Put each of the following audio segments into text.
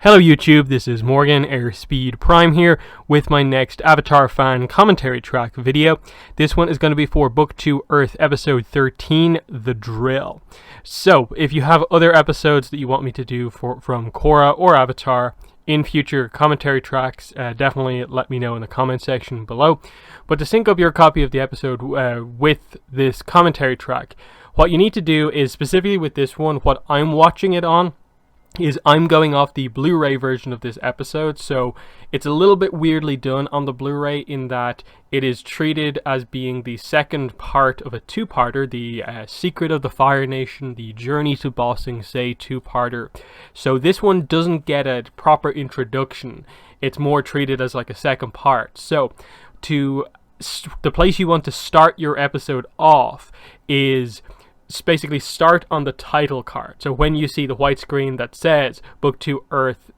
Hello YouTube, this is Morgan, Airspeed Prime here, with my next Avatar fan commentary track video. This one is going to be for Book 2 Earth Episode 13, The Drill. So, if you have other episodes that you want me to do from Korra or Avatar in future commentary tracks, definitely let me know in the comment section below. But to sync up your copy of the episode with this commentary track, what you need to do is, specifically with this one, what I'm watching it on, is I'm going off the Blu-ray version of this episode, so it's a little bit weirdly done on the Blu-ray in that it is treated as being the second part of a two-parter, the Secret of the Fire Nation, the Journey to Ba Sing Se two-parter. So this one doesn't get a proper introduction, it's more treated as like a second part. So the place you want to start your episode off is basically start on the title card. So when you see the white screen that says Book 2 Earth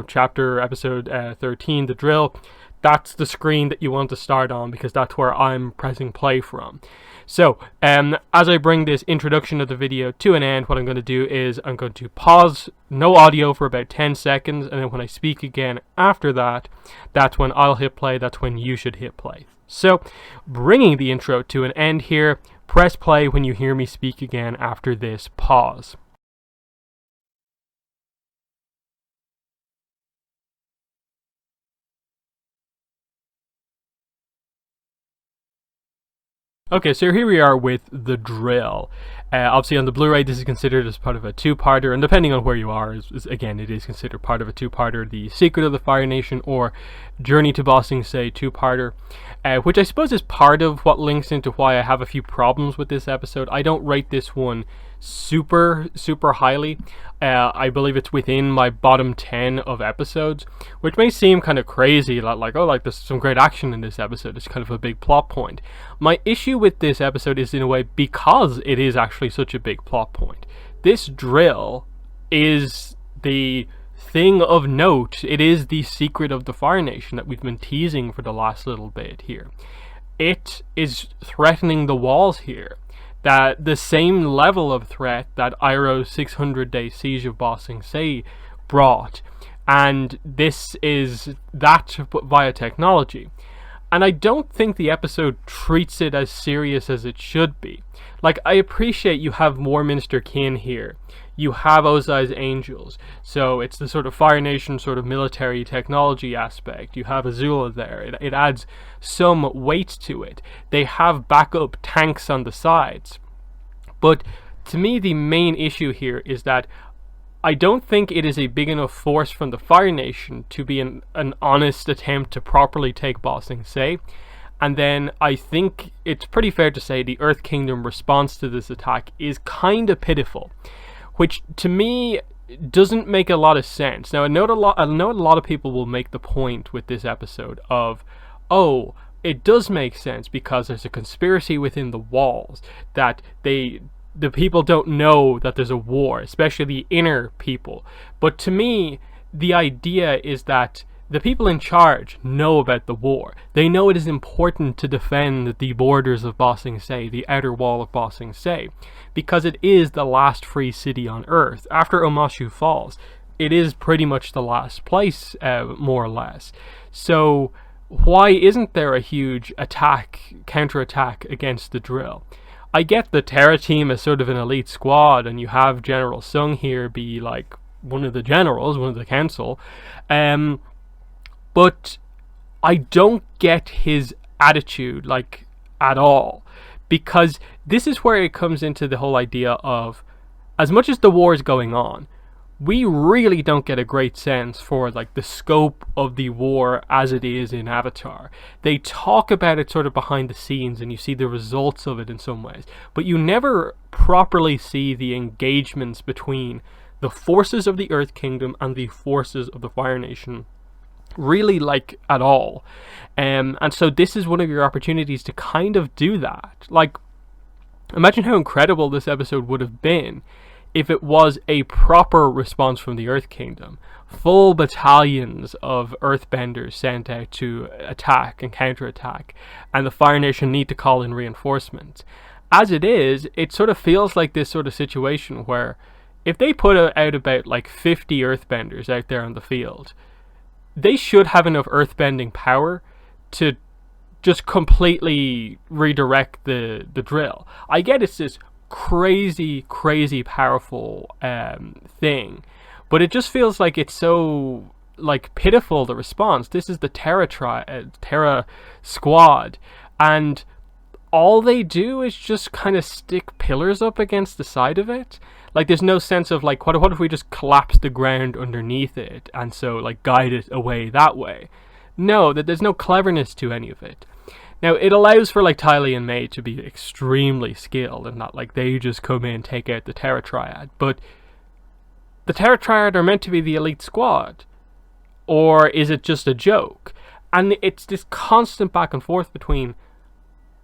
Chapter Episode 13, The Drill, that's the screen that you want to start on, because that's where I'm pressing play from. So as I bring this introduction of the video to an end, what I'm going to do is I'm going to pause, no audio, for about 10 seconds, and then when I speak again after that, that's when I'll hit play, that's when you should hit play. So, bringing the intro to an end here, press play when you hear me speak again after this pause. Okay, so here we are with The Drill. Obviously on the Blu-ray this is considered as part of a two-parter, and depending on where you are, again, it is considered part of a two-parter, the Secret of the Fire Nation or Journey to Ba Sing Se two-parter, which I suppose is part of what links into why I have a few problems with this episode. I don't rate this one super highly. I believe it's within my bottom 10 of episodes, which may seem kind of crazy, like there's some great action in this episode, it's kind of a big plot point. My issue with this episode is, in a way, because it is actually such a big plot point. This drill is the thing of note. It is the secret of the Fire Nation that we've been teasing for the last little bit here. It is threatening the walls here. That the same level of threat that Iroh's 600-day siege of Ba Sing Se brought, and this is that via technology. And I don't think the episode treats it as serious as it should be. Like, I appreciate you have Warminster Kin here, you have Ozai's Angels, so it's the sort of Fire Nation sort of military technology aspect. You have Azula there, it adds some weight to it. They have backup tanks on the sides. But to me, the main issue here is that I don't think it is a big enough force from the Fire Nation to be an honest attempt to properly take Ba Sing Se. And then I think it's pretty fair to say the Earth Kingdom response to this attack is kind of pitiful, which to me doesn't make a lot of sense. Now I know a lot of people will make the point with this episode of, oh, it does make sense because there's a conspiracy within the walls, that the people don't know that there's a war, especially the inner people. But to me, the idea is that the people in charge know about the war. They know it is important to defend the borders of Ba Sing Se, the outer wall of Ba Sing Se, because it is the last free city on Earth. After Omashu falls, it is pretty much the last place, more or less. So why isn't there a huge counterattack against the drill? I get the Terra team as sort of an elite squad, and you have General Sung here be like one of the generals, one of the council, but I don't get his attitude, like, at all, because this is where it comes into the whole idea of, as much as the war is going on, we really don't get a great sense for, like, the scope of the war as it is in Avatar. They talk about it sort of behind the scenes, and you see the results of it in some ways, but you never properly see the engagements between the forces of the Earth Kingdom and the forces of the Fire Nation, really, like, at all. And so this is one of your opportunities to kind of do that. Like, imagine how incredible this episode would have been if it was a proper response from the Earth Kingdom. Full battalions of Earthbenders sent out to attack and counterattack, and the Fire Nation need to call in reinforcements. As it is, it sort of feels like this sort of situation where if they put out about like 50 earthbenders out there on the field, they should have enough earthbending power to just completely redirect the drill. I get it's this crazy powerful thing, but it just feels like it's so like pitiful, the response. This is the Terra squad, and all they do is just kind of stick pillars up against the side of it. Like, there's no sense of like, what if we just collapse the ground underneath it and so like guide it away that way? No, that there's no cleverness to any of it. Now, it allows for like Tylee and May to be extremely skilled and not like they just come in, take out the Terra Triad. But the Terra Triad are meant to be the elite squad. Or is it just a joke? And it's this constant back and forth between,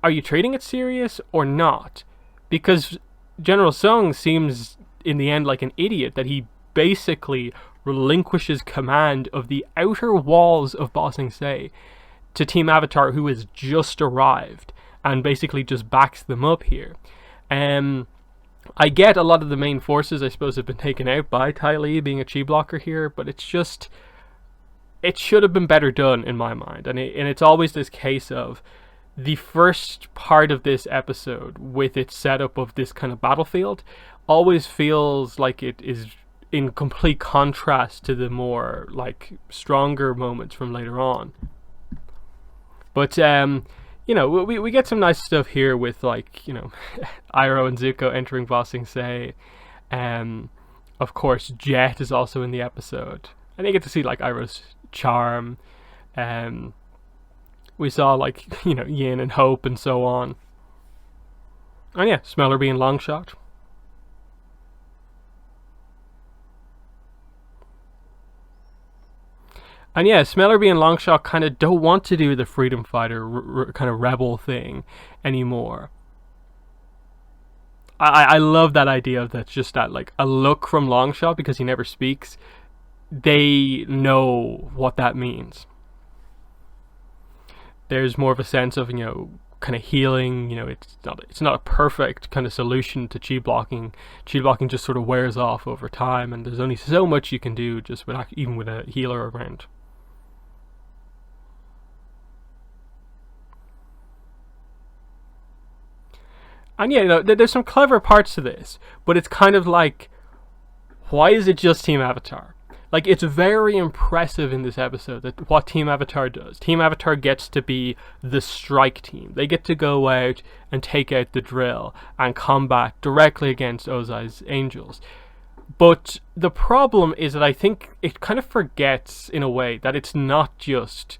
are you treating it serious or not? Because General Sung seems in the end like an idiot, that he basically relinquishes command of the outer walls of Ba Sing Se to Team Avatar, who has just arrived, and basically just backs them up here. I get a lot of the main forces, I suppose, have been taken out by Tylee being a chi blocker here, but it's just, it should have been better done in my mind. And it's always this case of the first part of this episode with its setup of this kind of battlefield always feels like it is in complete contrast to the more like stronger moments from later on. But you know, we get some nice stuff here with like, you know, Iroh and Zuko entering Ba Sing Se. Of course, Jet is also in the episode, and you get to see like Iroh's charm. We saw like, you know, Yin and Hope and so on. And yeah, Smellerbee and Longshot. And yeah, Smellerbee and Longshot kind of don't want to do the freedom fighter kind of rebel thing anymore. I love that idea of that's just that like a look from Longshot, because he never speaks. They know what that means. There's more of a sense of, you know, kind of healing. You know, it's not a perfect kind of solution to chi blocking. Chi blocking just sort of wears off over time, and there's only so much you can do just with, even with a healer around. And yeah, you know, there's some clever parts to this, but it's kind of like, why is it just Team Avatar? Like, it's very impressive in this episode that what Team Avatar does. Team Avatar gets to be the strike team. They get to go out and take out the drill and combat directly against Ozai's angels. But the problem is that I think it kind of forgets, in a way, that it's not just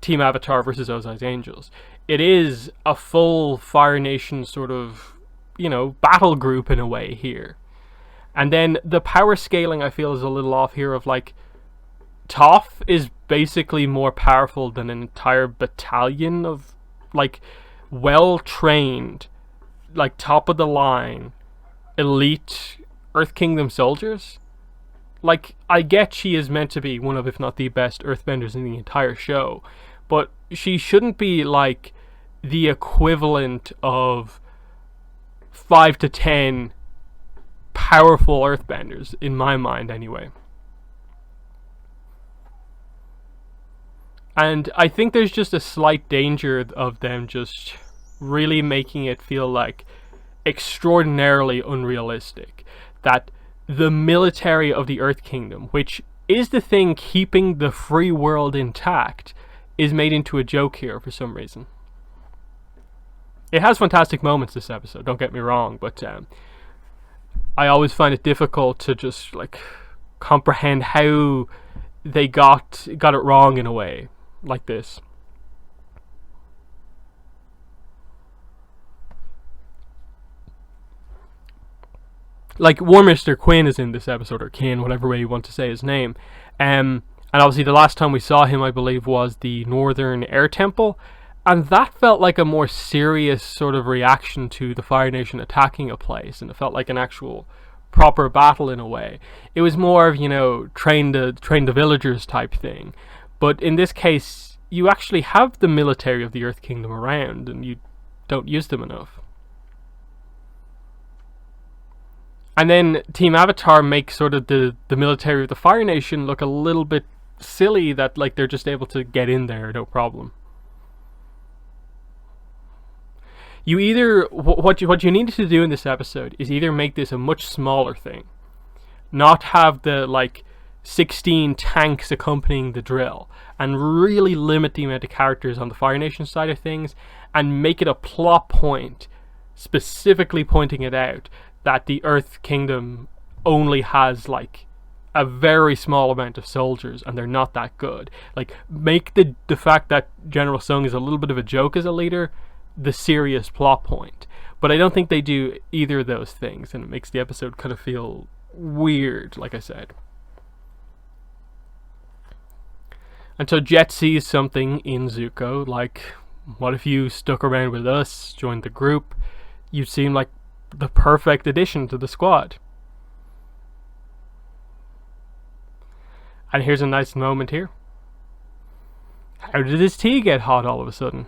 Team Avatar versus Ozai's angels. It is a full Fire Nation sort of, you know, battle group in a way here. And then the power scaling, I feel, is a little off here of like, Toph is basically more powerful than an entire battalion of like well-trained, like top of the line, elite Earth Kingdom soldiers. Like, I get she is meant to be one of, if not the best earthbenders in the entire show, but she shouldn't be like the equivalent of 5 to 10 powerful earthbenders, in my mind anyway. And I think there's just a slight danger of them just really making it feel like extraordinarily unrealistic. That the military of the Earth Kingdom, which is the thing keeping the free world intact, is made into a joke here for some reason. It has fantastic moments, this episode, don't get me wrong, but I always find it difficult to just like comprehend how they got it wrong in a way like this. Like, War Mr. Quinn is in this episode, or Kin, whatever way you want to say his name. And obviously the last time we saw him, I believe, was the Northern Air Temple. And that felt like a more serious sort of reaction to the Fire Nation attacking a place. And it felt like an actual proper battle in a way. It was more of, you know, train the villagers type thing. But in this case, you actually have the military of the Earth Kingdom around, and you don't use them enough. And then Team Avatar makes sort of the military of the Fire Nation look a little bit silly, that like they're just able to get in there no problem. You either what you needed to do in this episode is either make this a much smaller thing, not have the like 16 tanks accompanying the drill, and really limit the amount of characters on the Fire Nation side of things, and make it a plot point specifically pointing it out that the Earth Kingdom only has like a very small amount of soldiers and they're not that good. Like, make the fact that General Sung is a little bit of a joke as a leader the serious plot point. But I don't think they do either of those things, and it makes the episode kind of feel weird, like I said. And so Jet sees something in Zuko, like, what if you stuck around with us, joined the group? You seem like the perfect addition to the squad. And here's a nice moment here. How did his tea get hot all of a sudden?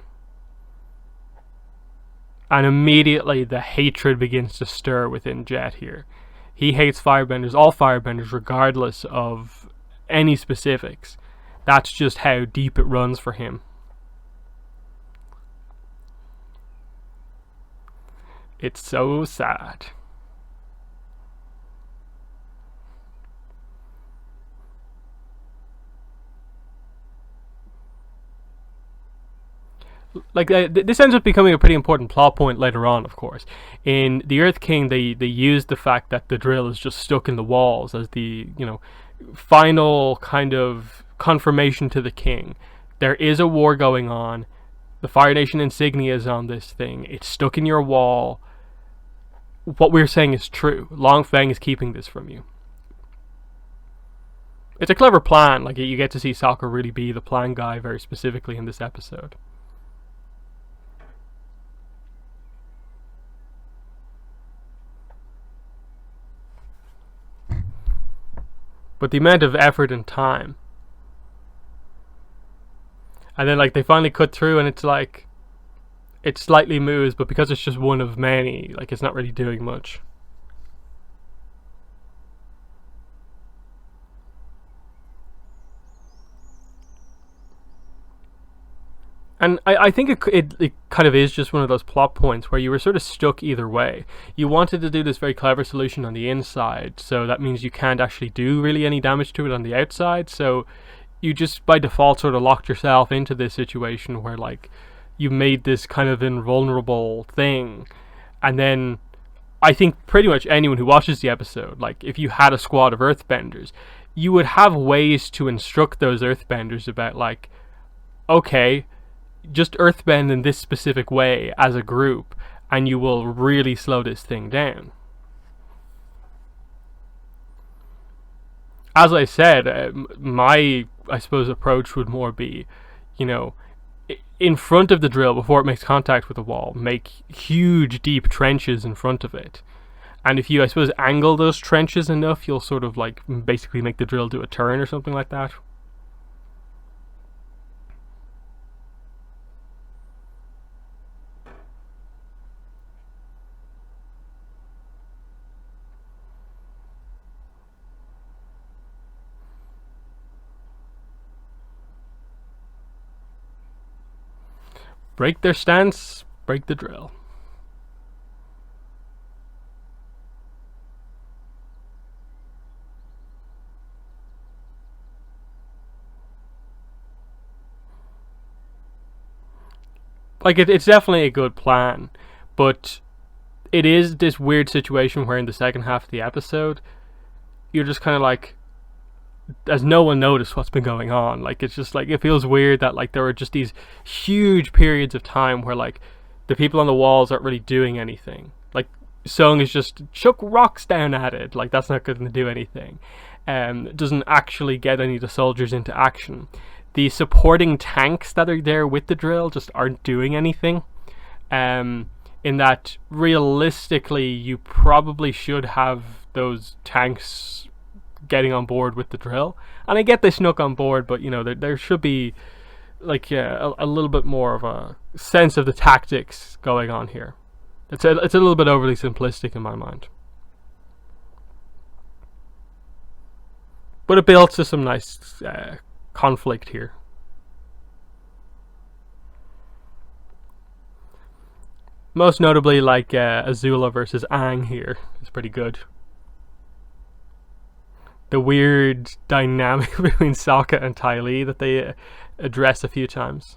And immediately the hatred begins to stir within Jet here. He hates firebenders, all firebenders, regardless of any specifics. That's just how deep it runs for him. It's so sad. Like, this ends up becoming a pretty important plot point later on, of course. In The Earth King, they use the fact that the drill is just stuck in the walls as the, final kind of confirmation to the king. There is a war going on. The Fire Nation insignia is on this thing. It's stuck in your wall. What we're saying is true. Long Feng is keeping this from you. It's a clever plan. Like, you get to see Sokka really be the plan guy very specifically in this episode. But the amount of effort and time. And then, like, they finally cut through and it's like, it slightly moves, but because it's just one of many, like, it's not really doing much. And I think it kind of is just one of those plot points where you were sort of stuck either way. You wanted to do this very clever solution on the inside, so that means you can't actually do really any damage to it on the outside, so you just by default sort of locked yourself into this situation where, like, you made this kind of invulnerable thing. And then I think pretty much anyone who watches the episode, like, if you had a squad of earthbenders, you would have ways to instruct those earthbenders about, like, okay, just earthbend in this specific way as a group, and you will really slow this thing down. As I said, my, I suppose, approach would more be, in front of the drill, before it makes contact with the wall, make huge deep trenches in front of it. And if you, I suppose, angle those trenches enough, you'll sort of, like, basically make the drill do a turn or something like that. Break their stance, break the drill. Like, it's definitely a good plan, but it is this weird situation where in the second half of the episode, you're just kind of like, as no one noticed what's been going on. Like, it's just like, it feels weird that, like, there are just these huge periods of time where, like, the people on the walls aren't really doing anything. Like, Sung is just chuck rocks down at it. Like, that's not going to do anything. It doesn't actually get any of the soldiers into action. The supporting tanks that are there with the drill just aren't doing anything. In that, realistically, you probably should have those tanks getting on board with the drill. And I get they snuck on board, but there should be, like, a little bit more of a sense of the tactics going on here. It's a little bit overly simplistic in my mind. But it builds to some nice conflict here. Most notably, like Azula versus Aang here is pretty good. The weird dynamic between Sokka and Ty Lee that they address a few times.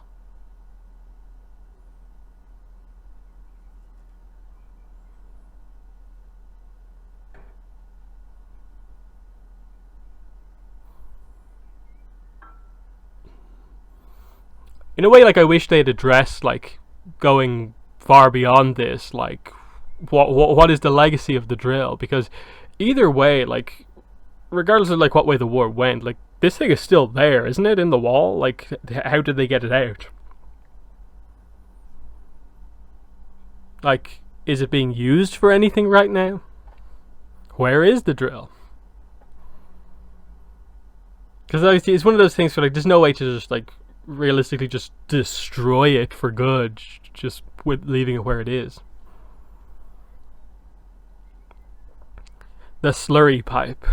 In a way, like, I wish they'd addressed, like, going far beyond this, like, what is the legacy of the drill? Because either way, like, regardless of, like, what way the war went, like, this thing is still there, isn't it, in the wall? Like, how did they get it out? Like, is it being used for anything right now? Where is the drill? Because it's one of those things where, like, there's no way to just, like, realistically just destroy it for good, just with leaving it where it is. The Slurry Pipe.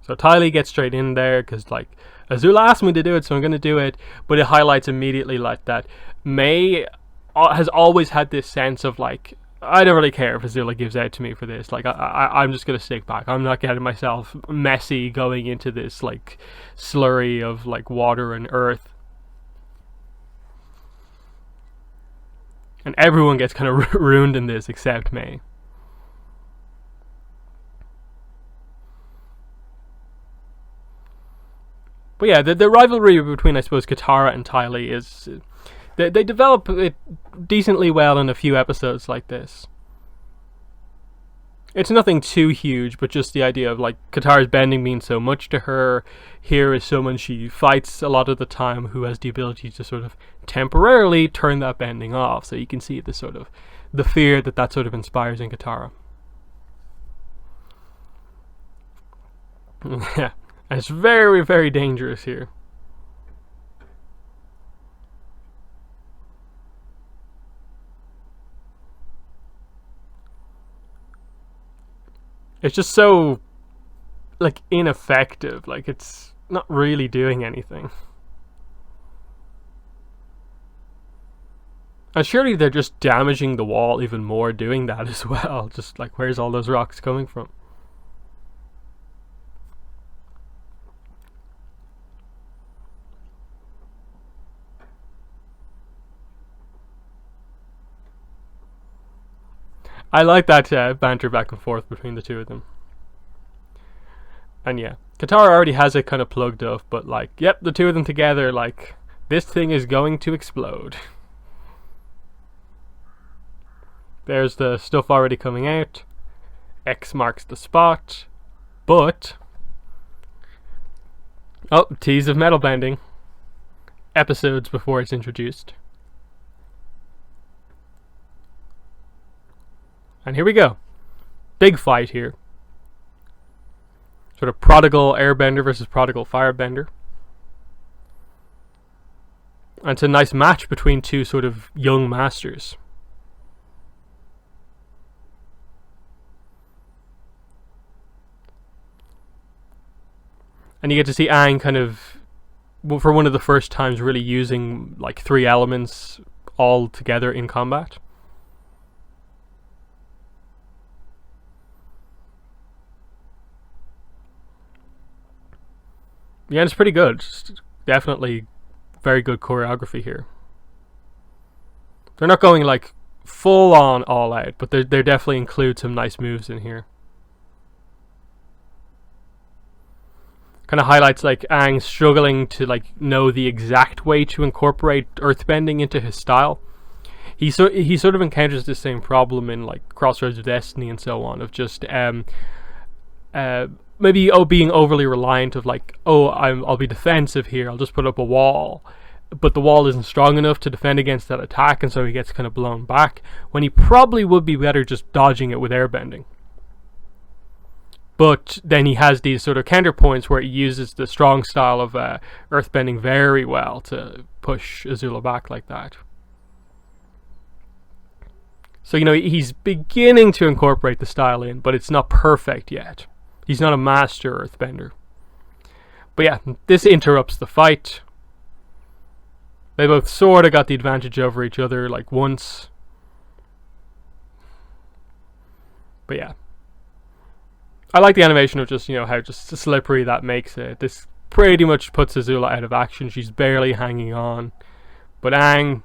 So Ty Lee gets straight in there because, like, Azula asked me to do it, so I'm going to do it. But it highlights immediately, like, that May has always had this sense of, like, I don't really care if Azula gives out to me for this. Like, I'm just going to stick back. I'm not getting myself messy going into this, like, slurry of, like, water and earth. And everyone gets kind of ruined in this except May. But yeah, the rivalry between, I suppose, Katara and Ty Lee is... They develop it decently well in a few episodes like this. It's nothing too huge, but just the idea of, like, Katara's bending means so much to her. Here is someone she fights a lot of the time who has the ability to sort of temporarily turn that bending off. So you can see the sort of the fear that sort of inspires in Katara. Yeah, and it's very, very dangerous here. It's just so, like, ineffective. Like, it's not really doing anything. And surely they're just damaging the wall even more doing that as well. Just, like, where's all those rocks coming from? I like that banter back and forth between the two of them. And yeah, Katara already has it kind of plugged up, but, like, yep, the two of them together, like, this thing is going to explode. There's the stuff already coming out. X marks the spot. But... oh, tease of metal bending. Episodes before it's introduced. And here we go. Big fight here. Sort of prodigal airbender versus prodigal firebender. And it's a nice match between two sort of young masters. And you get to see Aang kind of, for one of the first times, really using, like, three elements all together in combat. Yeah, it's pretty good. Just definitely very good choreography here. They're not going, like, full on all out, but they definitely include some nice moves in here. Kind of highlights, like, Aang struggling to, like, know the exact way to incorporate earthbending into his style. He sort of encounters the same problem in, like, Crossroads of Destiny and so on, of just maybe being overly reliant of, like, I'll be defensive here, I'll just put up a wall, but the wall isn't strong enough to defend against that attack, and so he gets kind of blown back when he probably would be better just dodging it with airbending. But then he has these sort of counterpoints where he uses the strong style of earthbending very well to push Azula back like that. So, you know, he's beginning to incorporate the style in, but it's not perfect yet. He's not a master earthbender. But yeah, this interrupts the fight. They both sort of got the advantage over each other, like, once. But yeah. I like the animation of just, how just slippery that makes it. This pretty much puts Azula out of action. She's barely hanging on. But Aang,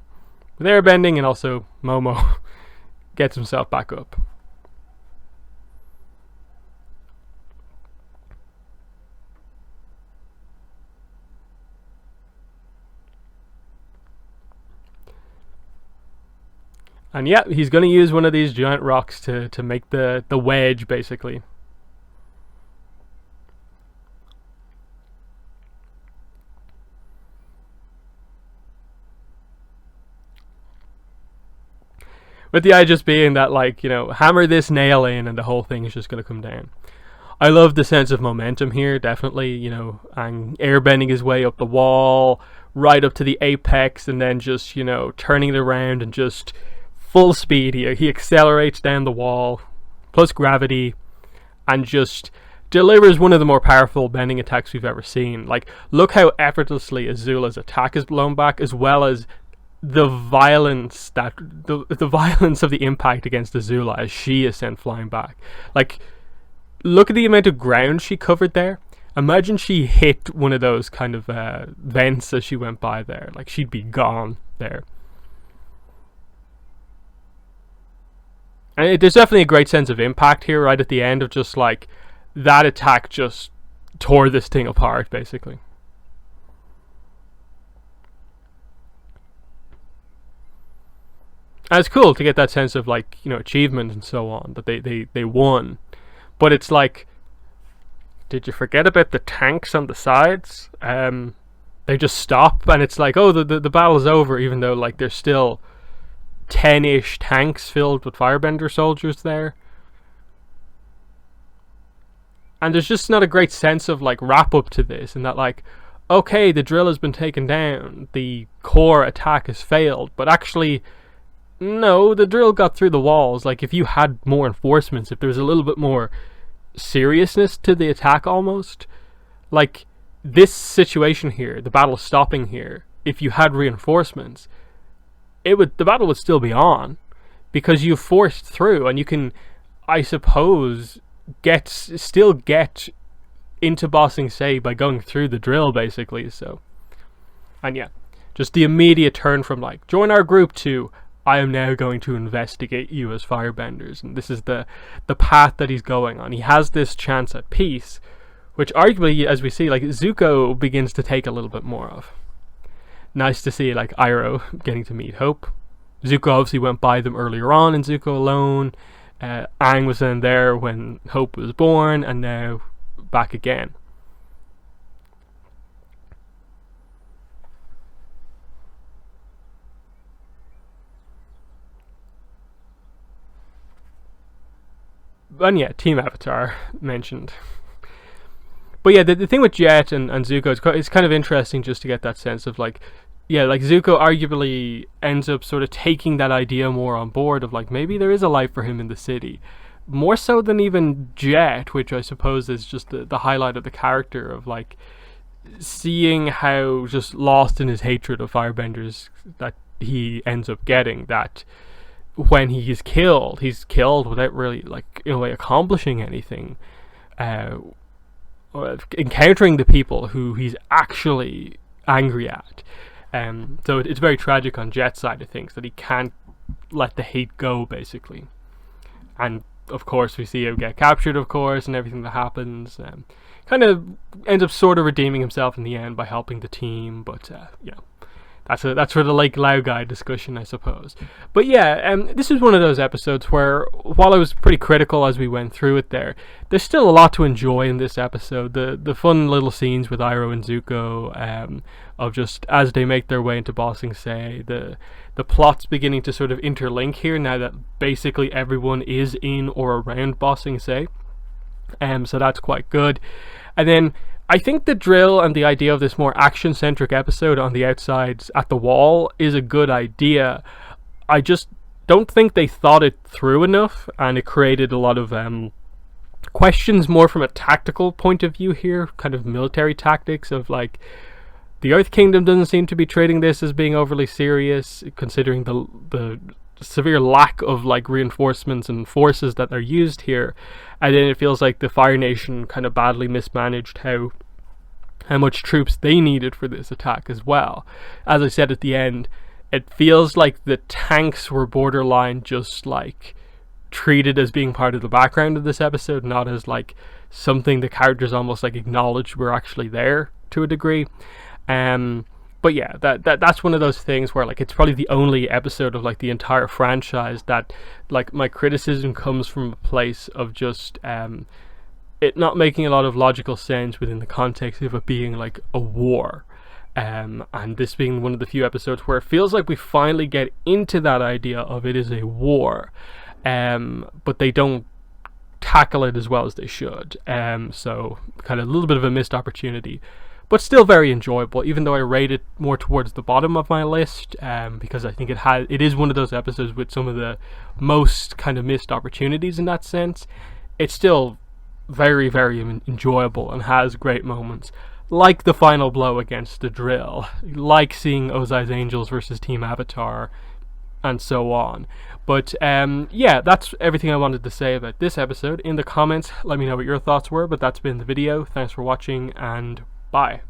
with airbending, and also Momo, gets himself back up. And yeah, he's going to use one of these giant rocks to make the wedge, basically. With the idea just being that, hammer this nail in and the whole thing is just going to come down. I love the sense of momentum here, definitely, and airbending his way up the wall, right up to the apex, and then just, turning it around and just full speed. He accelerates down the wall, plus gravity, and just delivers one of the more powerful bending attacks we've ever seen. Look how effortlessly Azula's attack is blown back, as well as the violence the violence of the impact against Azula as she is sent flying back. Look at the amount of ground she covered there. Imagine she hit one of those kind of vents as she went by there. She'd be gone there. And there's definitely a great sense of impact here right at the end of just that attack just tore this thing apart, basically. And it's cool to get that sense of achievement and so on, that they won. But it's did you forget about the tanks on the sides? They just stop and it's the battle's over, even though there's still 10-ish tanks filled with firebender soldiers there. And there's just not a great sense of wrap up to this, and that okay, the drill has been taken down, the core attack has failed, but actually no, the drill got through the walls. If you had more enforcements, if there was a little bit more seriousness to the attack almost, this situation here, the battle stopping here, if you had reinforcements, the battle would still be on, because you forced through, and you can, I suppose, still get into Ba Sing Se by going through the drill, basically. So, and yeah, just the immediate turn from join our group to I am now going to investigate you as firebenders, and this is the path that he's going on. He has this chance at peace, which arguably, as we see, Zuko begins to take a little bit more of. Nice to see Iroh getting to meet Hope. Zuko obviously went by them earlier on in Zuko Alone. Aang was then there when Hope was born, and now back again. And yeah, Team Avatar mentioned. But yeah, the thing with Jet and Zuko, it's kind of interesting just to get that sense of Zuko arguably ends up sort of taking that idea more on board of maybe there is a life for him in the city. More so than even Jet, which I suppose is just the highlight of the character of seeing how just lost in his hatred of firebenders that he ends up getting, that when he's killed without really in a way accomplishing anything, or encountering the people who he's actually angry at. So it's very tragic on Jet's side of things that he can't let the hate go, basically. And of course we see him get captured, of course, and everything that happens. Kind of ends up sort of redeeming himself in the end by helping the team, but that's for the Lao guy discussion, I suppose. But yeah, this is one of those episodes where, while I was pretty critical as we went through it there's still a lot to enjoy in this episode. The fun little scenes with Iroh and Zuko, of just as they make their way into Ba Sing Se, the plot's beginning to sort of interlink here now that basically everyone is in or around Ba Sing Se. So that's quite good. And then I think the drill and the idea of this more action-centric episode on the outsides at the wall is a good idea. I just don't think they thought it through enough, and it created a lot of questions more from a tactical point of view here, kind of military tactics of like, the Earth Kingdom doesn't seem to be treating this as being overly serious, considering the severe lack of like reinforcements and forces that are used here. And then it feels like the Fire Nation kind of badly mismanaged how much troops they needed for this attack as well. As I said at the end, it feels like the tanks were borderline just like treated as being part of the background of this episode, not as like something the characters almost like acknowledged were actually there to a degree. But yeah, that's one of those things where like it's probably the only episode of like the entire franchise that like my criticism comes from a place of just it not making a lot of logical sense within the context of it being like a war. And this being one of the few episodes where it feels like we finally get into that idea of it is a war, but they don't tackle it as well as they should. So kind of a little bit of a missed opportunity, but still very enjoyable, even though I rate it more towards the bottom of my list, because I think it is one of those episodes with some of the most kind of missed opportunities in that sense. It's still very, very enjoyable and has great moments, like the final blow against the drill, like seeing Ozai's Angels versus Team Avatar, and so on. But yeah, that's everything I wanted to say about this episode. In the comments, let me know what your thoughts were, but that's been the video. Thanks for watching, and bye.